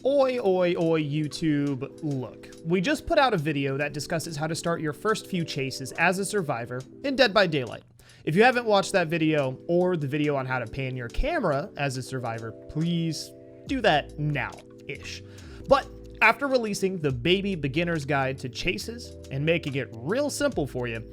Oi, oi, oi, YouTube. Look, we just put out a video that discusses how to start your first few chases as a survivor in Dead by Daylight. If you haven't watched that video or the video on how to pan your camera as a survivor, please do that now-ish. But after releasing the baby beginner's guide to chases and making it real simple for you,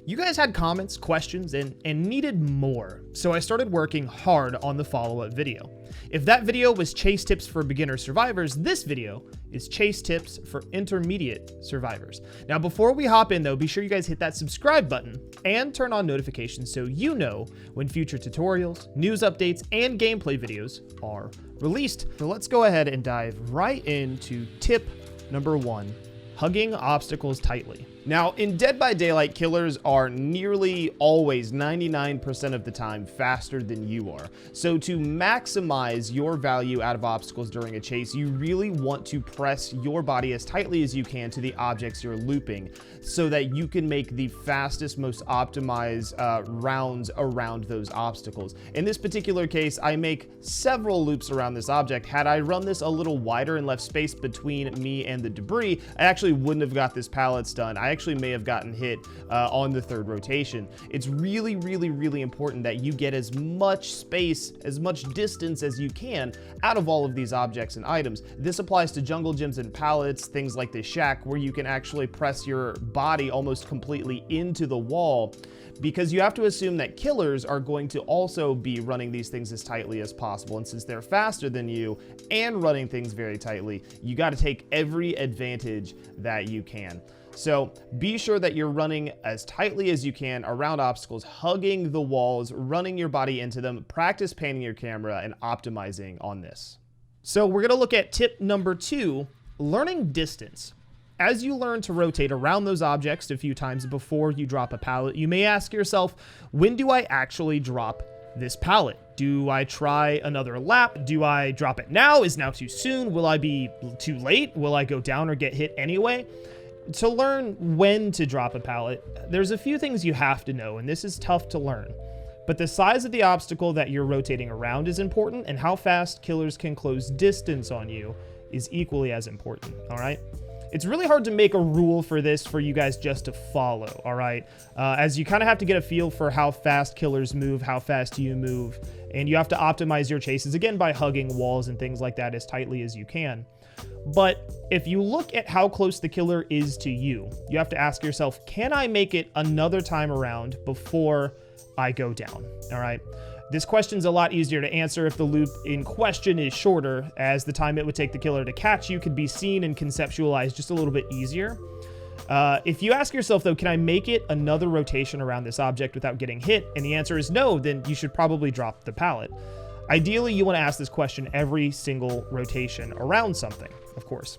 you guys had comments, questions, and needed more. So I started working hard on the follow-up video. If that video was chase tips for beginner survivors, this video is chase tips for intermediate survivors. Now, before we hop in though, be sure you guys hit that subscribe button and turn on notifications so you know when future tutorials, news updates, and gameplay videos are released. So let's go ahead and dive right into tip number 1, hugging obstacles tightly. Now, in Dead by Daylight, killers are nearly always 99% of the time faster than you are. So to maximize your value out of obstacles during a chase, you really want to press your body as tightly as you can to the objects you're looping so that you can make the fastest, most optimized rounds around those obstacles. In this particular case, I make several loops around this object. Had I run this a little wider and left space between me and the debris, I actually wouldn't have got this pallets done. I actually may have gotten hit on the third rotation. It's really, really, really important that you get as much space, as much distance as you can out of all of these objects and items. This applies to jungle gyms and pallets, things like this shack, where you can actually press your body almost completely into the wall, because you have to assume that killers are going to also be running these things as tightly as possible. And since they're faster than you and running things very tightly, you got to take every advantage that you can. So be sure that you're running as tightly as you can around obstacles, hugging the walls, running your body into them, practice panning your camera, and optimizing on this. So we're going to look at tip number 2, learning distance. As you learn to rotate around those objects a few times before you drop a pallet, you may ask yourself, when do I actually drop this pallet? Do I try another lap? Do I drop it now? Is now too soon? Will I be too late? Will I go down or get hit anyway? To learn when to drop a pallet, there's a few things you have to know, and this is tough to learn. But the size of the obstacle that you're rotating around is important, and how fast killers can close distance on you is equally as important, all right? It's really hard to make a rule for this for you guys just to follow, all right? As you kind of have to get a feel for how fast killers move, how fast you move, and you have to optimize your chases, again, by hugging walls and things like that as tightly as you can. But if you look at how close the killer is to you, you have to ask yourself, can I make it another time around before I go down, all right? This question's a lot easier to answer if the loop in question is shorter, as the time it would take the killer to catch you could be seen and conceptualized just a little bit easier. If you ask yourself, though, can I make it another rotation around this object without getting hit? And the answer is no, then you should probably drop the pallet. Ideally, you want to ask this question every single rotation around something, of course.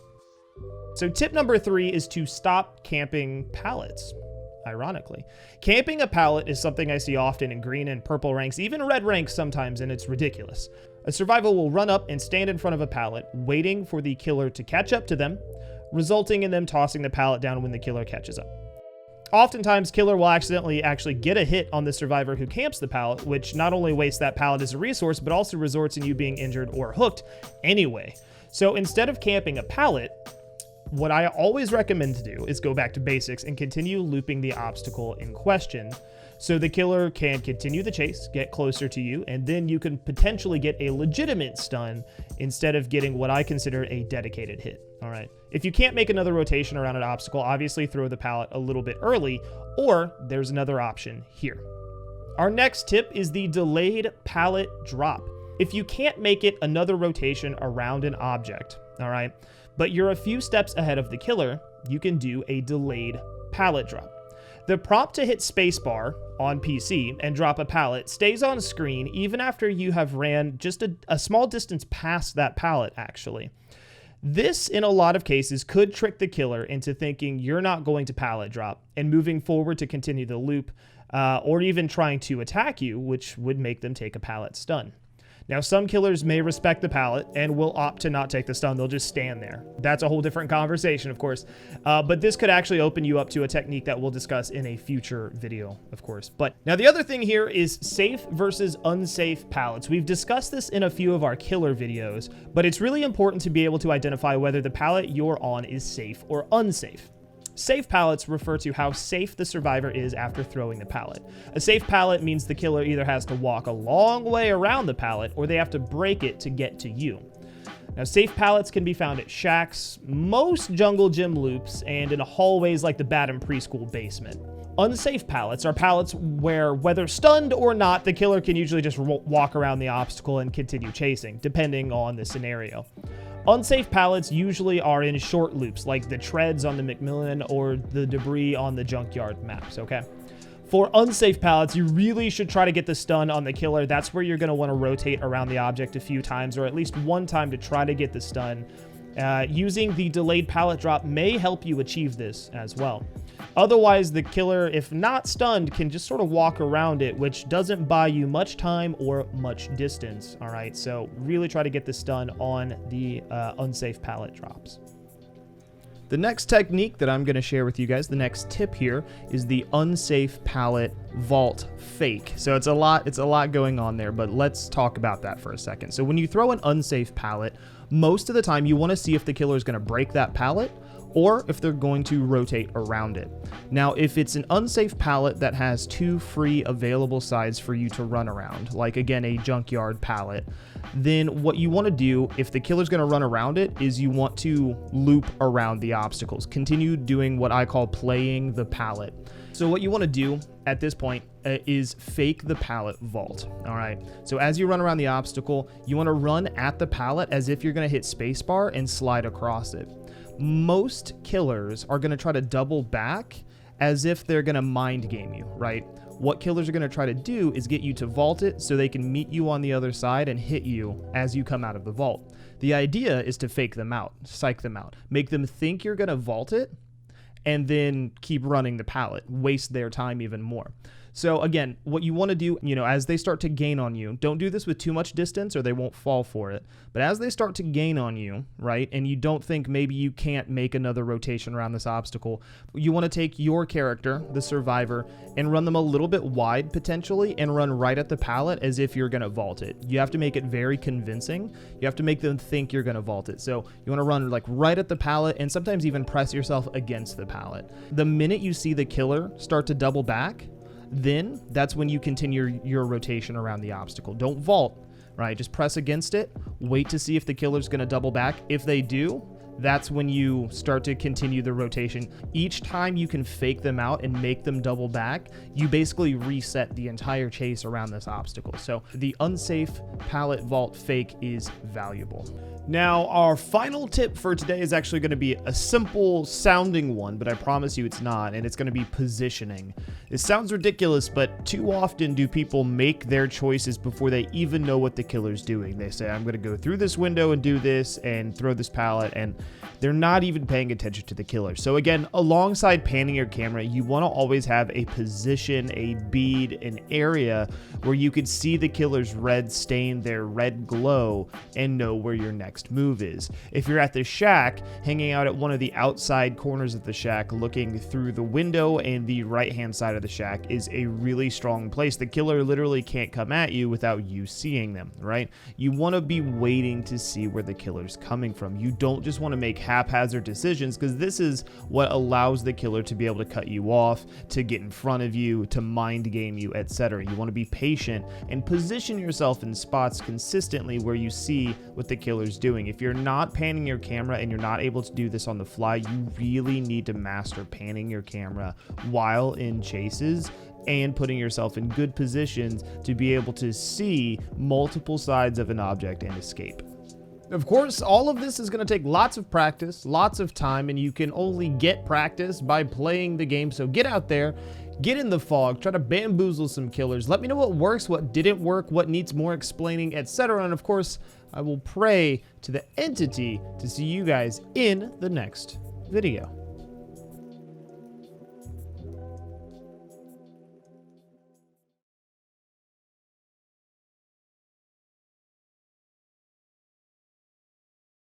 So tip number 3 is to stop camping pallets. Ironically, camping a pallet is something I see often in green and purple ranks, even red ranks sometimes, and it's ridiculous. A survivor will run up and stand in front of a pallet, waiting for the killer to catch up to them, resulting in them tossing the pallet down when the killer catches up. Oftentimes, killer will accidentally get a hit on the survivor who camps the pallet, which not only wastes that pallet as a resource, but also results in you being injured or hooked anyway. So instead of camping a pallet, what I always recommend to do is go back to basics and continue looping the obstacle in question so the killer can continue the chase, get closer to you, and then you can potentially get a legitimate stun instead of getting what I consider a dedicated hit, all right? If you can't make another rotation around an obstacle, obviously throw the pallet a little bit early, or there's another option here. Our next tip is the delayed pallet drop. If you can't make it another rotation around an object, all right, but you're a few steps ahead of the killer, you can do a delayed pallet drop. The prompt to hit spacebar on PC and drop a pallet stays on screen even after you have ran just a small distance past that pallet, actually. This, in a lot of cases, could trick the killer into thinking you're not going to pallet drop and moving forward to continue the loop, or even trying to attack you, which would make them take a pallet stun. Now, some killers may respect the pallet and will opt to not take the stun. They'll just stand there. That's a whole different conversation, of course. But this could actually open you up to a technique that we'll discuss in a future video, of course. But now the other thing here is safe versus unsafe pallets. We've discussed this in a few of our killer videos, but it's really important to be able to identify whether the pallet you're on is safe or unsafe. Safe pallets refer to how safe the survivor is after throwing the pallet. A safe pallet means the killer either has to walk a long way around the pallet or they have to break it to get to you. Now, safe pallets can be found at shacks, most jungle gym loops, and in hallways like the Batum preschool basement. Unsafe pallets are pallets where, whether stunned or not, the killer can usually just walk around the obstacle and continue chasing, depending on the scenario. Unsafe pallets usually are in short loops, like the treads on the Macmillan or the debris on the junkyard maps, okay? For unsafe pallets, you really should try to get the stun on the killer. That's where you're going to want to rotate around the object a few times, or at least one time to try to get the stun. Using the delayed pallet drop may help you achieve this as well. Otherwise, the killer, if not stunned, can just sort of walk around it, which doesn't buy you much time or much distance, all right? So really try to get the stun on the unsafe pallet drops. The next technique that I'm going to share with you guys, the next tip here, is the unsafe pallet vault fake. So it's a lot going on there, but let's talk about that for a second. So when you throw an unsafe pallet, most of the time you want to see if the killer is going to break that pallet or if they're going to rotate around it. Now, if it's an unsafe pallet that has 2 free available sides for you to run around, like again, a junkyard pallet, then what you want to do if the killer's going to run around it is you want to loop around the obstacles. Continue doing what I call playing the pallet. So what you want to do at this point is fake the pallet vault. All right. So as you run around the obstacle, you want to run at the pallet as if you're going to hit spacebar and slide across it. Most killers are going to try to double back as if they're going to mind game you, right? What killers are going to try to do is get you to vault it so they can meet you on the other side and hit you as you come out of the vault. The idea is to fake them out, psych them out, make them think you're going to vault it, and then keep running the pallet, waste their time even more. So again, what you want to do, as they start to gain on you, don't do this with too much distance or they won't fall for it. But as they start to gain on you, right, and you don't think maybe you can't make another rotation around this obstacle, you want to take your character, the survivor, and run them a little bit wide potentially and run right at the pallet as if you're going to vault it. You have to make it very convincing. You have to make them think you're going to vault it. So you want to run like right at the pallet and sometimes even press yourself against the pallet. The minute you see the killer start to double back, then that's when you continue your rotation around the obstacle. Don't vault, right? Just press against it. Wait to see if the killer's going to double back. If they do, that's when you start to continue the rotation. Each time you can fake them out and make them double back, you basically reset the entire chase around this obstacle. So the unsafe pallet vault fake is valuable. Now, our final tip for today is actually going to be a simple sounding one, but I promise you it's not, and it's going to be positioning. It sounds ridiculous, but too often do people make their choices before they even know what the killer's doing. They say, I'm going to go through this window and do this and throw this pallet, and they're not even paying attention to the killer. So again, alongside panning your camera, you want to always have a position, a bead, an area where you can see the killer's red stain, their red glow, and know where your next move is. If you're at the shack, hanging out at one of the outside corners of the shack, looking through the window and the right-hand side of the shack is a really strong place. The killer literally can't come at you without you seeing them, right? You want to be waiting to see where the killer's coming from. You don't just want to make haphazard decisions, because this is what allows the killer to be able to cut you off, to get in front of you, to mind game you, etc. You want to be patient and position yourself in spots consistently where you see what the killer's doing. If you're not panning your camera and you're not able to do this on the fly, you really need to master panning your camera while in chases and putting yourself in good positions to be able to see multiple sides of an object and escape. Of course, all of this is going to take lots of practice, lots of time, and you can only get practice by playing the game. So get out there, get in the fog, try to bamboozle some killers. Let me know what works, what didn't work, what needs more explaining, etc. And of course, I will pray to the entity to see you guys in the next video.